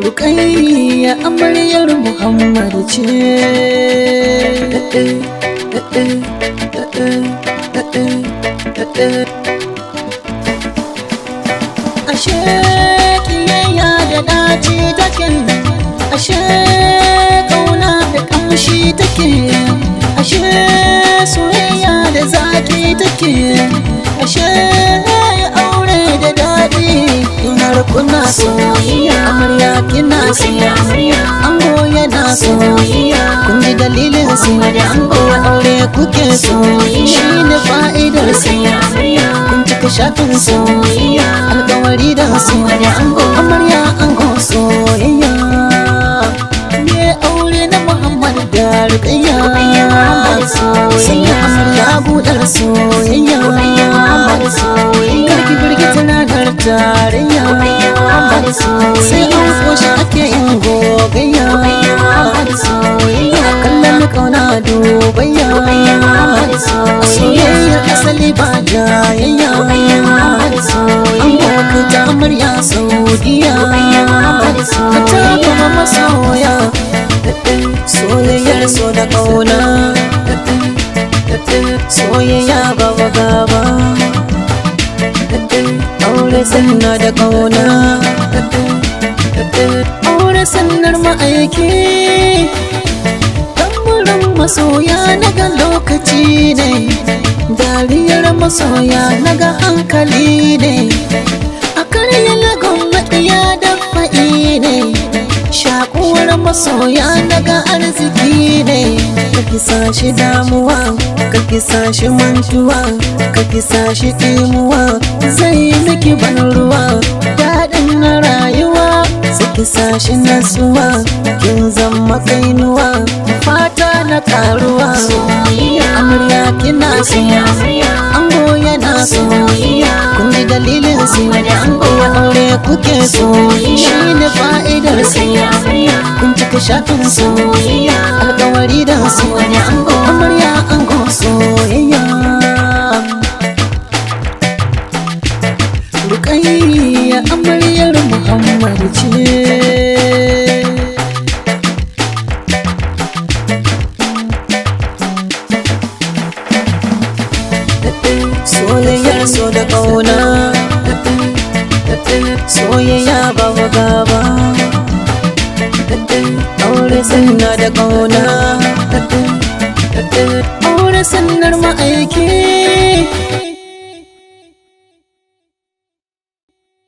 Rukayyah amaryar Muhammad ce. Ashe kiyayya da daci take, ashe kauna da kamshi take, ashe soyayya da zaki take, ashe aure da daɗi. In har kuna soyayya, amarya kina soyayya, ango yana soyayya, kun ji dalilin soyayya, ango aure kuke soyayya, shine fa'idar soyayya, kun cika shafin soyayya, alƙawari da soyayya, ango amarya ango soyayya. Me aure na Muhammad da Rukayyah, sanya amarya budar soyayya, karki birgita na tarayya, sai an koshi ake yin gogayya, kallon kauna dubayya, soyayya asali ba jayayya, an wakilta amarya Saudiya, ta kuma masoya, soyayyar so da kauna, soyayya gaba gaba, aure sanna da kauna, aure sannar ma'aiki, tamburan masoya naga lokaci ne, dariyar masoya naga hankali ne, a karya lagon maɗiya da fa'i ne, shakuwar masoya naga arziki ne, ka kisa shi damuwa, ka kisa shi mantuwa, ka kisa shi ɗimuwa, zai miki ban ruwa, daɗin na rayuwa, sai kisa shi nasuwa, kin zama kainuwa, fata na karuwa, amarya kina soyayya, ango yana soyayya, kun ji dalilin soyayya, ango aure kuke soyayya, shine fa'idar soyayya, kun cika shafin soyayya, alƙawari da soyayya, ango amarya ango soyayya. Rukayyah amaryar Muhammad ce. Soyayyar so da kauna, soyayya babu gaba, aure sanna da kauna, aure sannar ma'aiki.